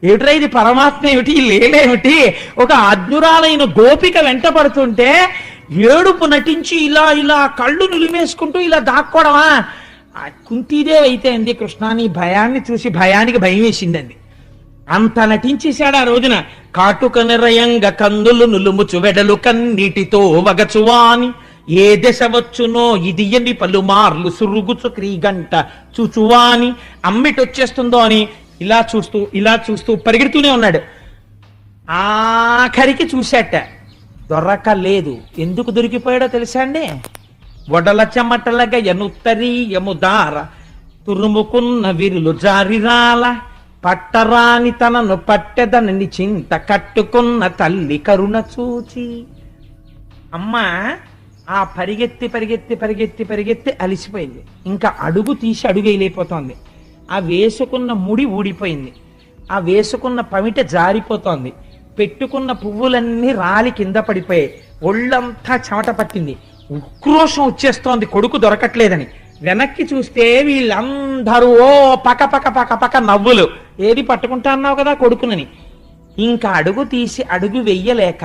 ఏమిట్రా ఇది, పరమాత్మ ఏమిటి, ఈ లీలేమిటి? ఒక అజ్ఞురాలైన గోపిక వెంట పడుతుంటే ఏడుపు నటించి ఇలా ఇలా కళ్ళు నిలిమేసుకుంటూ ఇలా దాక్కోవడమా? కుంతీదేవి అయితే అంది, కృష్ణ నీ భయాన్ని చూసి భయానికి భయం వేసిందండి. అంత నటించేశాడు ఆ రోజున. కాటుక నిరయంగ కందులు నులుముచు వెడలు కన్నీటితో వగచువాని, ఏ దశ వచ్చునో ఇది ఎన్ని పలుమార్లు సురుగుచు క్రీగంట చూచువాని, అమ్మిటొచ్చేస్తుందో అని ఇలా చూస్తూ పరిగెడుతూనే ఉన్నాడు. ఆఖరికి చూశాట, దొరకలేదు. ఎందుకు దొరికిపోయాడో తెలుసా అండి? వడల చెమటలగా ఎనుత్తరీయముదార తురుముకున్న విరులు జారిరాల, పట్టరాని తనను పట్టెదనని చింత కట్టుకున్న తల్లి కరుణ చూచి. అమ్మ ఆ పరిగెత్తి అలిసిపోయింది. ఇంకా అడుగు తీసి అడుగు వేయలేకపోతోంది. ఆ వేసుకున్న ముడి ఊడిపోయింది, ఆ వేసుకున్న పమిట జారిపోతోంది, పెట్టుకున్న పువ్వులన్నీ రాలి కింద పడిపోయాయి, ఒళ్ళంతా చెమట పట్టింది, ఉక్రోషం వచ్చేస్తోంది కొడుకు దొరకట్లేదని. వెనక్కి చూస్తే వీళ్ళందరూ ఓ పక పక పక పక నవ్వులు. ఏది పట్టుకుంటా అన్నావు కదా కొడుకునని. ఇంకా అడుగు తీసి అడుగు వెయ్యలేక,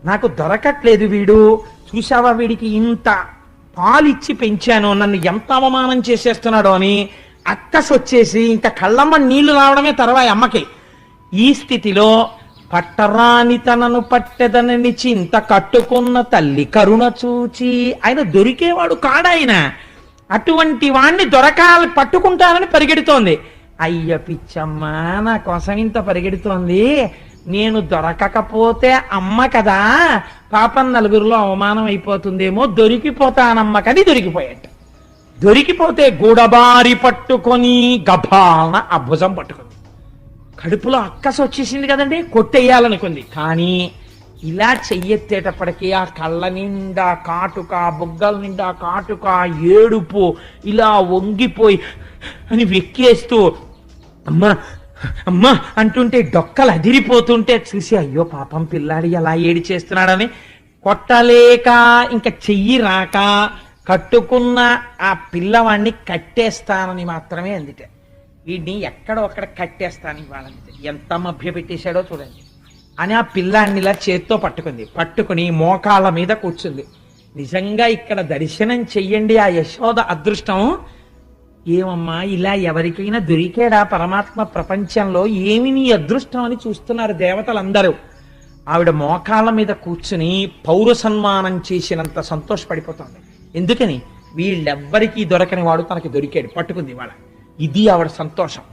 నాకు దొరకట్లేదు వీడు, చూసావా వీడికి ఇంత పాలిచ్చి పెంచాను, నన్ను ఎంత అవమానం చేసేస్తున్నాడో అని అక్కసొచ్చేసి ఇంకా కళ్ళమ్మ నీళ్లు రావడమే తర్వాయి అమ్మకి. ఈ స్థితిలో పట్టరాని తనను పట్టెదనని చింత కట్టుకున్న తల్లి కరుణ చూచి, ఆయన దొరికేవాడు కాడాయన, అటువంటి వాణ్ణి దొరకాలి పట్టుకుంటానని పరిగెడుతోంది. అయ్య పిచ్చమ్మ, నా కోసం ఇంత పరిగెడుతోంది, నేను దొరకకపోతే అమ్మ కదా, పాపం నలుగురిలో అవమానం అయిపోతుందేమో, దొరికిపోతానమ్మకని దొరికిపోయాట. దొరికిపోతే గూడబారి పట్టుకొని గభాన ఆ భుజం పట్టుకుంది. కడుపులో అక్కస వచ్చేసింది కదండి, కొట్టేయాలనుకుంది. కానీ ఇలా చెయ్యెత్తేటప్పటికీ ఆ కళ్ళ నిండా కాటుక, బుగ్గల నిండా కాటుక, ఏడుపు, ఇలా వంగిపోయి అని వెక్కేస్తూ అమ్మా అమ్మా అంటుంటే డొక్కలు అదిరిపోతుంటే చూసి అయ్యో పాపం పిల్లాడి ఎలా ఏడి చేస్తున్నాడని కొట్టలేక, ఇంకా చెయ్యి రాక కట్టుకున్న ఆ పిల్లవాడిని కట్టేస్తానని మాత్రమే అందిట. వీడిని ఎక్కడో అక్కడ కట్టేస్తాను ఇవ్వాలంటే ఎంత మభ్య పెట్టేశాడో చూడండి అని ఆ పిల్లాడిని ఇలా చేత్తో పట్టుకుని మోకాళ్ళ మీద కూర్చుంది. నిజంగా ఇక్కడ దర్శనం చెయ్యండి ఆ యశోద అదృష్టం. ఏమమ్మా ఇలా ఎవరికైనా దొరికాడా పరమాత్మ ప్రపంచంలో? ఏమి నీ అదృష్టం అని చూస్తున్నారు దేవతలందరూ. ఆవిడ మోకాళ్ళ మీద కూర్చుని పౌర సన్మానం చేసినంత సంతోషపడిపోతుంది. ఎందుకని? వీళ్ళెవ్వరికీ దొరకని వాడు తనకి దొరికాడు, పట్టుకుంది వాళ్ళ. ఇది ఆవిడ సంతోషం.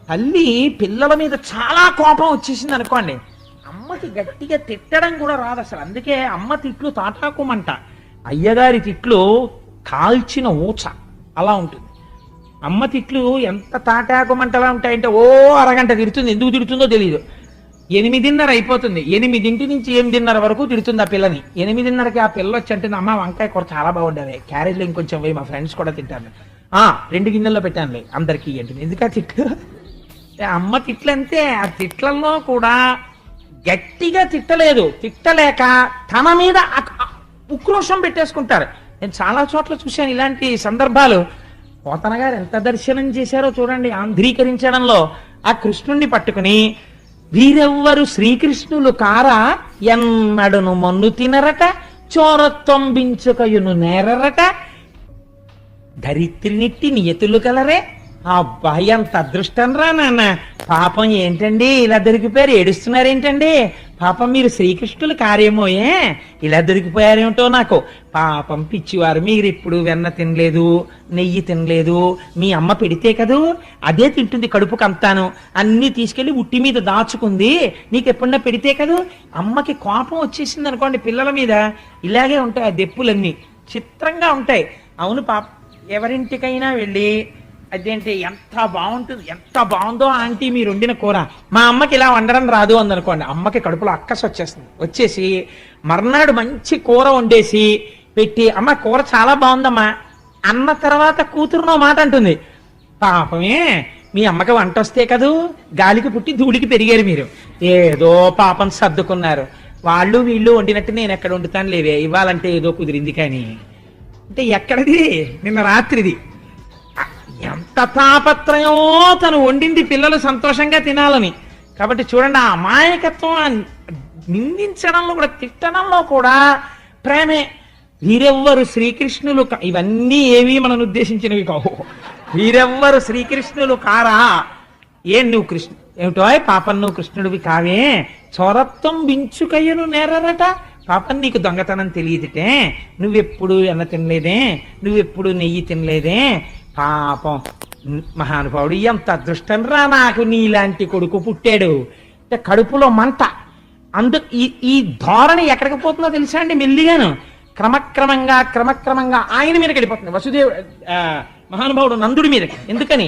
తల్లి పిల్లల మీద చాలా కోపం వచ్చేసింది అనుకోండి, అమ్మకి గట్టిగా తిట్టడం కూడా రాదు అసలు. అందుకే అమ్మ తిట్లు తాటాకుమంట, అయ్యగారి తిట్లు కాల్చిన ఊచ అలా ఉంటుంది. అమ్మ తిట్లు ఎంత తాటాకుమంటలా ఉంటాయంటే ఓ అరగంట తిడుతుంది. ఎందుకు తిడుతుందో తెలియదు. 8:30 అయిపోతుంది, 8 నుంచి 8:30 వరకు తిడుతుంది ఆ పిల్లని. 8:30కి ఆ పిల్ల వచ్చి అంటుంది, అమ్మ వంకాయ కూర చాలా బాగుండేవి, క్యారేజ్లో ఇంకొంచెం వేయి, మా ఫ్రెండ్స్ కూడా తింటాను. 2 గిన్నెల్లో పెట్టానులే అందరికీ అంటుంది. ఎందుకు ఆ తిట్లు? అమ్మ తిట్లంతే. ఆ తిట్లలో కూడా గట్టిగా తిట్టలేదు, తిట్టలేక తన మీద ఉక్రోషం పెట్టేసుకుంటారు. నేను చాలా చోట్ల చూశాను ఇలాంటి సందర్భాలు. పోతన గారు ఎంత దర్శనం చేశారో చూడండి ఆంధ్రీకరించడంలో. ఆ కృష్ణుణ్ణి పట్టుకుని, వీరెవ్వరు శ్రీకృష్ణులు కారా, ఎన్నడును మన్ను తినరట, చోరత్వంబించుకయును నేరరట, ధరిత్రినిట్టి నియతులు కలరే. అబ్బాయి ఎంత అదృష్టం రా నాన్న. పాపం ఏంటండి ఇలా దొరికిపోయారు, ఏడుస్తున్నారేంటండి? పాపం మీరు శ్రీకృష్ణులు కారేమోయే, ఇలా దొరికిపోయారేమిటో నాకు. పాపం పిచ్చివారు, మీరు ఇప్పుడు వెన్న తినలేదు, నెయ్యి తినలేదు, మీ అమ్మ పెడితే కదూ అదే తింటుంది కడుపుకు అంతాను, అన్ని తీసుకెళ్లి ఉట్టి మీద దాచుకుంది, నీకు ఎప్పుడన్నా పెడితే కదూ. అమ్మకి కోపం వచ్చేసింది అనుకోండి పిల్లల మీద, ఇలాగే ఉంటాయి ఆ దెప్పులన్నీ, చిత్రంగా ఉంటాయి. అవును పాప, ఎవరింటికైనా వెళ్ళి అదేంటి ఎంత బాగుంటుంది, ఎంత బాగుందో ఆంటీ మీరు వండిన కూర, మా అమ్మకి ఇలా వండడం రాదు అందనుకోండి, అమ్మకి కడుపులో అక్కసు వచ్చేసి మర్నాడు మంచి కూర వండేసి పెట్టి, అమ్మ కూర చాలా బాగుందమ్మా, అన్న తర్వాత కూతురునో మాట అంటుంది, పాపమే మీ అమ్మకి వంట వస్తే కదూ, గాలికి పుట్టి ధూళికి పెరిగారు మీరు, ఏదో పాపం సర్దుకున్నారు, వాళ్ళు వీళ్ళు వండినట్టు నేను ఎక్కడ వండుతాను లేవే, ఇవ్వాలంటే ఏదో కుదిరింది కానీ. అంటే ఎక్కడిది, నిన్న రాత్రిది. ఎంత తాపత్రయమో తను వండింది పిల్లలు సంతోషంగా తినాలని. కాబట్టి చూడండి, ఆ అమాయకత్వం నిందించడంలో కూడా, తిట్టడంలో కూడా ప్రేమే. వీరెవ్వరు శ్రీకృష్ణులు ఇవన్నీ ఏవి మనం ఉద్దేశించినవి కావు. వీరెవ్వరు శ్రీకృష్ణులు కారా? నువ్వు కృష్ణ ఏమిటో పాపం, నువ్వు కృష్ణుడివి కావే, చోరత్వం వించుకయ్యను నేరరట, పాపం నీకు దొంగతనం తెలియదుటే, నువ్వెప్పుడు ఎన్న తినలేదే, నువ్వెప్పుడు నెయ్యి తినలేదే, పాపం మహానుభావుడు ఎంత అదృష్టం రా, నాకు నీలాంటి కొడుకు పుట్టాడు. అంటే కడుపులో మంట. ఈ ధోరణి ఎక్కడికి పోతుందో తెలుసా అండి? మెల్లిగాను క్రమక్రమంగా ఆయన మీదకి వెళ్ళిపోతుంది. వసుదేవ మహానుభావుడు నందుడి మీదకి. ఎందుకని?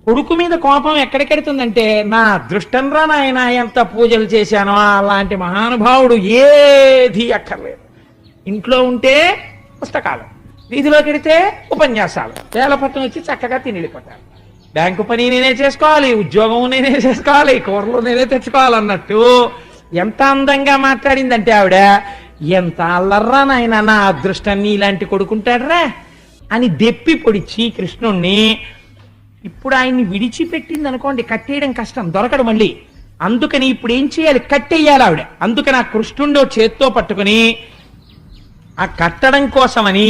కొడుకు మీద కోపం ఎక్కడికెడుతుందంటే, నా అదృష్టం రా నాయన, ఎంత పూజలు చేశానో, అలాంటి మహానుభావుడు ఏది అక్కర్లేదు. ఇంట్లో ఉంటే పుస్తకాలు, వీధిలోకి వెడితే ఉపన్యాసాలు, వేలపట్టం వచ్చి చక్కగా తిని వెళ్ళిపోతారు. బ్యాంకు పని నేనే చేసుకోవాలి, ఉద్యోగం నేనే చేసుకోవాలి, కూరలు నేనే తెచ్చుకోవాలన్నట్టు ఎంత అందంగా మాట్లాడిందంటే ఆవిడ, ఎంత అల్లర్రా నాయన, నా అదృష్టాన్ని ఇలాంటి కొడుకుంటాడరా అని దెప్పి పొడిచి కృష్ణుణ్ణి. ఇప్పుడు ఆయన్ని విడిచిపెట్టింది అనుకోండి, కట్టేయడం కష్టం, దొరకడు మళ్ళీ. అందుకని ఇప్పుడు ఏం చేయాలి? కట్టేయాలి ఆవిడ. అందుకని ఆ కృష్ణుండో చేత్తో పట్టుకుని ఆ కట్టడం కోసమని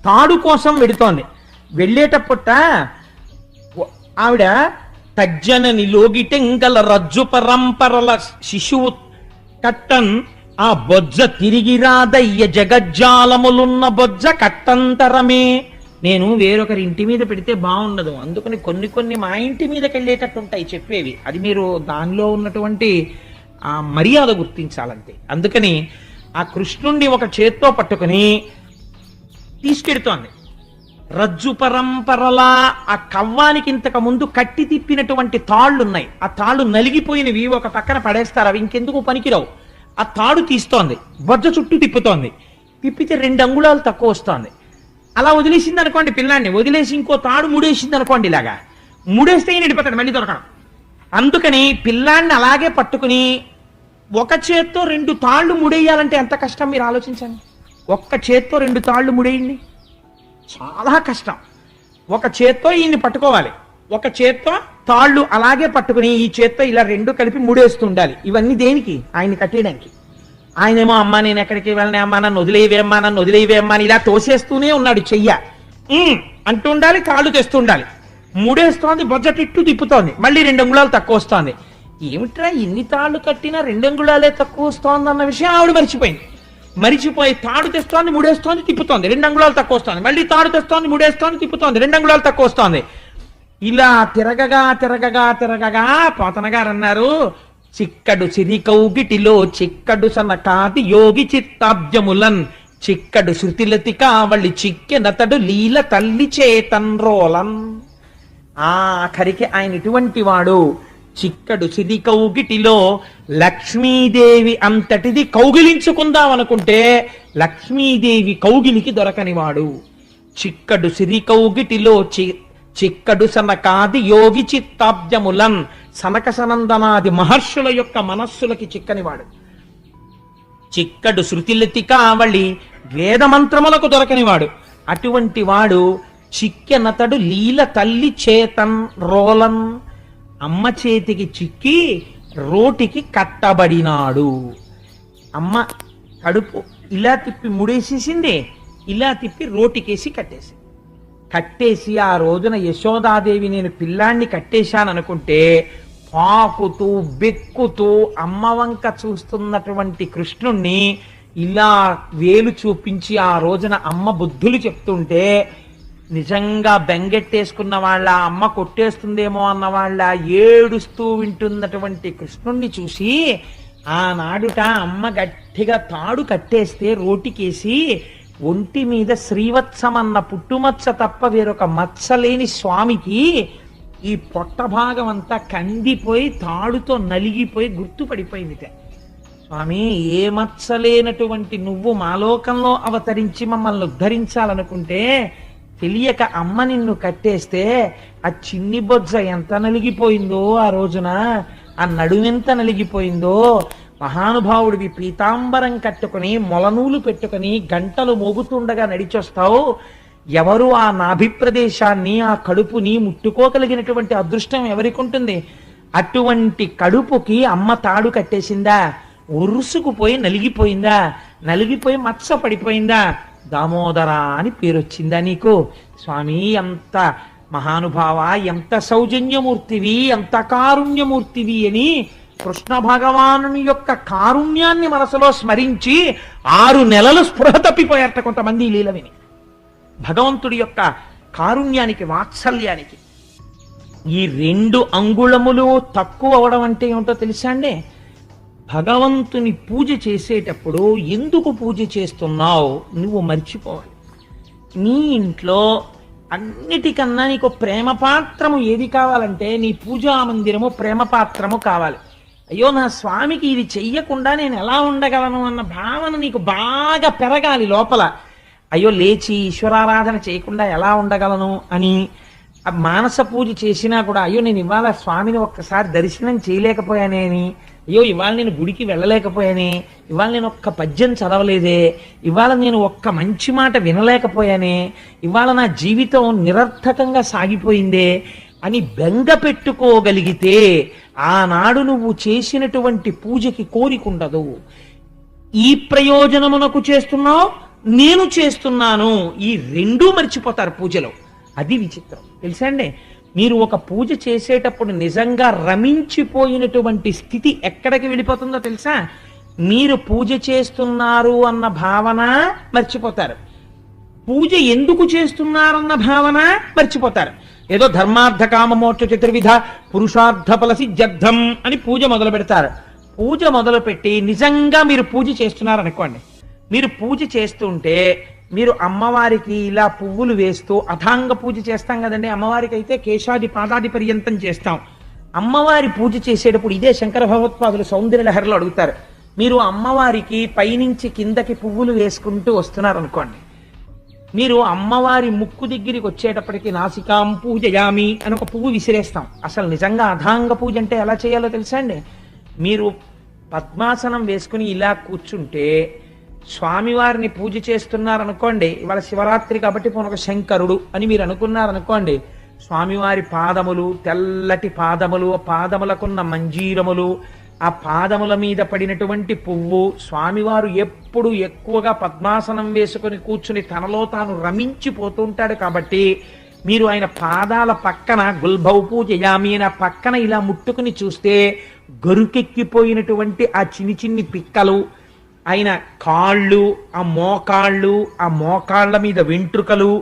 తాడు కోసం వెడుతోంది. వెళ్ళేటప్పుట ఆవిడ తజ్జనని లోగిటెంగల రజ్జు పరంపరల శిశువు కట్టన్ ఆ బొజ్జ తిరిగి రాదయ్య జగజ్జాలములున్న బొజ్జ కట్టంతరమే. నేను వేరొకరి ఇంటి మీద పెడితే బాగుండదు, అందుకని కొన్ని మా ఇంటి మీదకి వెళ్ళేటట్టు ఉంటాయి చెప్పేవి. అది మీరు దానిలో ఉన్నటువంటి ఆ మర్యాద గుర్తించాలంతే. అందుకని ఆ కృష్ణుణ్ణి ఒక చేత్తో పట్టుకుని తీసుకెడుతోంది. రజ్జు పరంపరలా ఆ కవ్వానికి ఇంతకు ముందు కట్టి తిప్పినటువంటి తాళ్లున్నాయి, ఆ తాళ్లు నలిగిపోయినవి ఒక పక్కన పడేస్తారు, అవి ఇంకెందుకు పనికిరావు. ఆ తాడు తీస్తోంది, బొజ్జ చుట్టూ తిప్పుతోంది, తిప్పితే 2 అంగుళాలు తక్కువ వస్తోంది. అలా వదిలేసింది అనుకోండి పిల్లాన్ని, వదిలేసి ఇంకో తాడు ముడేసింది అనుకోండి, ఇలాగా ముడేస్తే నడిపోతాడు, మళ్ళీ దొరకడం. అందుకని పిల్లాన్ని అలాగే పట్టుకుని ఒక చేత్తో 2 తాళ్లు ముడేయాలంటే ఎంత కష్టం మీరు ఆలోచించండి. ఒక్క చేత్తో 2 తాళ్లు ముడేయండి, చాలా కష్టం. ఒక చేత్తో ఈయన్ని పట్టుకోవాలి, ఒక చేత్తో తాళ్ళు అలాగే పట్టుకుని ఈ చేత్తో ఇలా 2 కలిపి ముడేస్తుండాలి. ఇవన్నీ దేనికి? ఆయన్ని కట్టేయడానికి. ఆయనేమో అమ్మా నేను ఎక్కడికి వెళ్ళనే, అమ్మా నన్ను వదిలేవేమ్మా, నన్ను వదిలేవేమ్మా అని ఇలా తోసేస్తూనే ఉన్నాడు. చెయ్య అంటూ ఉండాలి, తాళ్ళు తెస్తుండాలి. ముడేస్తోంది, బొజ్జటిట్టు తిప్పుతోంది, మళ్ళీ 2 అంగుళాలు తక్కువ వస్తోంది. ఏమిట్రా ఇన్ని తాళ్ళు కట్టినా 2 అంగుళాలే తక్కువ వస్తోంది అన్న విషయం ఆవిడ మరిచిపోయి తాడు తెస్తోంది, ముడేస్తోంది, తిప్పుతోంది, 2 అంగుళాలు తక్కువ వస్తోంది, మళ్ళీ తాడు తెస్తోంది, ముడేస్తోంది, తిప్పుతోంది, 2 అంగుళాలు తక్కువ వస్తోంది. ఇలా తిరగగా పోతన గారు అన్నారు, చిక్కడు సిరి కౌగిటిలో చిక్కడు సనకాది యోగి చిత్తాబ్జములన్ చిక్కడు శృతిలతి కావళి చిక్కెనతడు లీల తల్లి చేతన్రోలన్. ఆఖరికి ఆయన ఇటువంటి వాడు. చిక్కడు సిరి కౌగిటిలో లక్ష్మీదేవి అంతటిది కౌగిలించుకుందాం అనుకుంటే లక్ష్మీదేవి కౌగిలికి దొరకనివాడు. చిక్కడు సిరి కౌగిటిలో చిక్కడు సనకాది యోగి చిత్తాబ్జములన్ సనక సనందనాది మహర్షుల యొక్క మనస్సులకి చిక్కనివాడు. చిక్కడు శృతిలతి కావళి వేదమంత్రములకు దొరకనివాడు. అటువంటి వాడు చిక్కెనతడు లీల తల్లి చేతన్ రోలన్, అమ్మ చేతికి చిక్కి రోటికి కట్టబడినాడు. అమ్మ కడుపు ఇలా తిప్పి ముడేసేసింది, ఇలా తిప్పి రోటికేసి కట్టేసి ఆ రోజున యశోదాదేవి నేను పిల్లాన్ని కట్టేశాననుకుంటే పాకుతూ బెక్కుతూ అమ్మ వంక చూస్తున్నటువంటి కృష్ణుణ్ణి ఇలా వేలు చూపించి ఆ రోజున అమ్మ బుద్ధులు చెప్తుంటే నిజంగా బెంగెట్టేసుకున్న వాళ్ళ, అమ్మ కొట్టేస్తుందేమో అన్న వాళ్ళ ఏడుస్తూ వింటున్నటువంటి కృష్ణుణ్ణి చూసి ఆనాడుట అమ్మ గట్టిగా తాడు కట్టేస్తే రోటికేసి ఒంటి మీద శ్రీవత్సమన్న పుట్టుమచ్చ తప్ప వేరొక మచ్చలేని స్వామికి ఈ పొట్ట భాగం అంతా కందిపోయి తాడుతో నలిగిపోయి గుర్తుపడిపోయిందిట. స్వామి, ఏ మచ్చలేనటువంటి నువ్వు మాలోకంలో అవతరించి మమ్మల్ని ఉద్ధరించాలనుకుంటే తెలియక అమ్మ నిన్ను కట్టేస్తే ఆ చిన్ని బొజ్జ ఎంత నలిగిపోయిందో ఆ రోజున, ఆ నడుమెంత నలిగిపోయిందో. మహానుభావుడివి పీతాంబరం కట్టుకుని మొలనూలు పెట్టుకుని గంటలు మోగుతుండగా నడిచొస్తావు. ఎవరు ఆ నాభి ప్రదేశాన్ని, ఆ కడుపుని ముట్టుకోగలిగినటువంటి అదృష్టం ఎవరికి ఉంటుంది? అటువంటి కడుపుకి అమ్మ తాడు కట్టేసిందా? ఉరుసుకుపోయి నలిగిపోయిందా? నలిగిపోయి మచ్చ పడిపోయిందా? దామోదర అని పేరొచ్చిందా నీకు? స్వామి, ఎంత మహానుభావ, ఎంత సౌజన్యమూర్తివి, ఎంత కారుణ్యమూర్తివి అని కృష్ణ భగవానుని యొక్క కారుణ్యాన్ని మనసులో స్మరించి 6 నెలలు స్పృహ తప్పిపోయారట కొంతమంది ఈ లీల విని. భగవంతుడి యొక్క కారుణ్యానికి, వాత్సల్యానికి. ఈ 2 అంగుళములు తక్కువ అవడం అంటే ఏమిటో తెలుసా అండి? భగవంతుని పూజ చేసేటప్పుడు ఎందుకు పూజ చేస్తున్నావు నువ్వు మర్చిపోవాలి. నీ ఇంట్లో అన్నిటికన్నా నీకు ప్రేమ పాత్రము ఏది కావాలంటే నీ పూజా మందిరము ప్రేమ పాత్రము కావాలి. అయ్యో, నా స్వామికి ఇది చెయ్యకుండా నేను ఎలా ఉండగలను అన్న భావన నీకు బాగా పెరగాలి లోపల. అయ్యో, లేచి ఈశ్వరారాధన చేయకుండా ఎలా ఉండగలను అని. మానస పూజ చేసినా కూడా అయ్యో నేను ఇవాళ స్వామిని ఒక్కసారి దర్శనం చేయలేకపోయానే అని, అయ్యో ఇవాళ నేను గుడికి వెళ్ళలేకపోయానే, ఇవాళ నేను ఒక్క పద్యం చదవలేదే, ఇవాళ నేను ఒక్క మంచి మాట వినలేకపోయానే, ఇవాళ నా జీవితం నిరర్థకంగా సాగిపోయిందే అని బెంగ పెట్టుకోగలిగితే ఆనాడు నువ్వు చేసినటువంటి పూజకి కోరికుండదు. ఈ ప్రయోజనమునకు చేస్తున్నావు, నేను చేస్తున్నాను, ఈ 2 మర్చిపోతారు పూజలో. అది విచిత్రం తెలుసా అండి? మీరు ఒక పూజ చేసేటప్పుడు నిజంగా రమించిపోయినటువంటి స్థితి ఎక్కడికి వెళ్ళిపోతుందో తెలుసా? మీరు పూజ చేస్తున్నారు అన్న భావన మర్చిపోతారు, పూజ ఎందుకు చేస్తున్నారన్న భావన మర్చిపోతారు. ఏదో ధర్మార్థ కామ మోక్ష చతుర్విధ పురుషార్థ ఫల సిద్ధ్యర్థం అని పూజ మొదలు పెడతారు. పూజ మొదలుపెట్టి నిజంగా మీరు పూజ చేస్తున్నారనుకోండి, మీరు పూజ చేస్తుంటే మీరు అమ్మవారికి ఇలా పువ్వులు వేస్తూ అథాంగ పూజ చేస్తాం కదండి. అమ్మవారికి అయితే కేశాది పాదాది పర్యంతం చేస్తాం. అమ్మవారి పూజ చేసేటప్పుడు ఇదే శంకర భగవత్పాదులు సౌందర్య లహరిలో అడుగుతారు. మీరు అమ్మవారికి పైనుంచి కిందకి పువ్వులు వేసుకుంటూ వస్తున్నారు అనుకోండి, మీరు అమ్మవారి ముక్కు దగ్గరికి వచ్చేటప్పటికి నాసికాం పూజయామి అని ఒక పువ్వు విసిరేస్తాం. అసలు నిజంగా అథాంగ పూజ అంటే ఎలా చేయాలో తెలుసా అండి? మీరు పద్మాసనం వేసుకుని ఇలా కూర్చుంటే స్వామివారిని పూజ చేస్తున్నారనుకోండి, ఇవాళ శివరాత్రి కాబట్టి ఒక శంకరుడు అని మీరు అనుకున్నారనుకోండి, స్వామివారి పాదములు, తెల్లటి పాదములు, పాదములకున్న మంజీరములు, ఆ పాదముల మీద పడినటువంటి పువ్వు, స్వామివారు ఎప్పుడు ఎక్కువగా పద్మాసనం వేసుకుని కూర్చుని తనలో తాను రమించిపోతూ ఉంటాడు కాబట్టి మీరు ఆయన పాదాల పక్కన గుల్భౌ పూజయామి అని పక్కన ఇలా ముట్టుకుని చూస్తే గరుకెక్కిపోయినటువంటి ఆ చిన్ని పిక్కలు, ఆయన కాళ్ళు, ఆ మోకాళ్ళ మీద వెంట్రుకలు,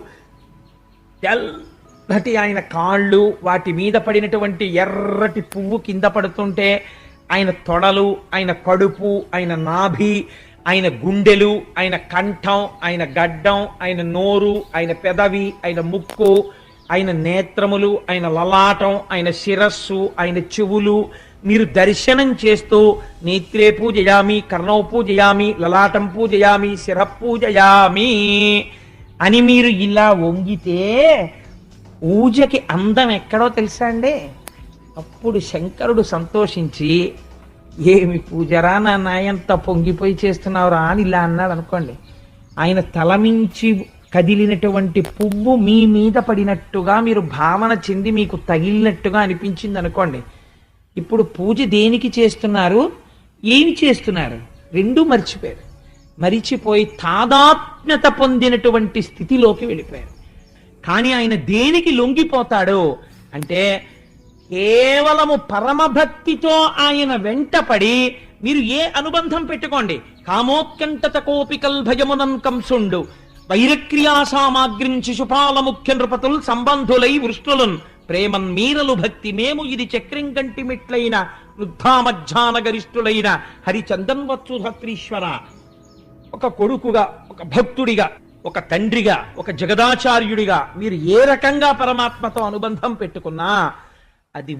తెల్లటి ఆయన కాళ్ళు, వాటి మీద పడినటువంటి ఎర్రటి పువ్వు కింద పడుతుంటే ఆయన తొడలు, ఆయన కడుపు, ఆయన నాభి, ఆయన గుండెలు, ఆయన కంఠం, ఆయన గడ్డం, ఆయన నోరు, ఆయన పెదవి, ఆయన ముక్కు, ఆయన నేత్రములు, ఆయన లలాటం, ఆయన శిరస్సు, ఆయన చెవులు మీరు దర్శనం చేస్తూ నేత్రే పూజయామి, కర్ణౌ పూజయామి, లలాటం పూజయామి, శిర పూజయామి అని మీరు ఇలా వంగితే పూజకి అందం ఎక్కడో తెలుసా అండి? అప్పుడు శంకరుడు సంతోషించి ఏమి పూజరా నాన్న ఎంత పొంగిపోయి చేస్తున్నావురా అని ఇలా అన్నాడు అనుకోండి. ఆయన తలమించి కదిలినటువంటి పువ్వు మీ మీద పడినట్టుగా మీరు భావన చెంది మీకు తగిలినట్టుగా అనిపించింది అనుకోండి. ఇప్పుడు పూజ దేనికి చేస్తున్నారు, ఏమి చేస్తున్నారు? 2 మర్చిపోయారు. మరిచిపోయి తాదాత్మ్యత పొందినటువంటి స్థితిలోకి వెళ్ళిపోయారు. కానీ ఆయన దేనికి లొంగిపోతాడు అంటే కేవలము పరమభక్తితో ఆయన వెంటపడి మీరు ఏ అనుబంధం పెట్టుకోండి, కామోత్కంఠత కోపికల్ భయమునం కంసుండు వైరక్రియా సామాగ్రిం శిశుపాల ముఖ్య నృపతుల్ సంబంధులై వృష్ణులున్ ప్రేమన్ మీరలు భక్తి మేము ఇది చక్రం కంటి మెట్లైన వృద్ధామధ్యాన గరిష్ఠులైన హరిచందన్వత్సుధత్రీశ్వర. ఒక కొడుకుగా, ఒక భక్తుడిగా, ఒక తండ్రిగా, ఒక జగదాచార్యుడిగా మీరు ఏ రకంగా పరమాత్మతో అనుబంధం పెట్టుకున్నా అది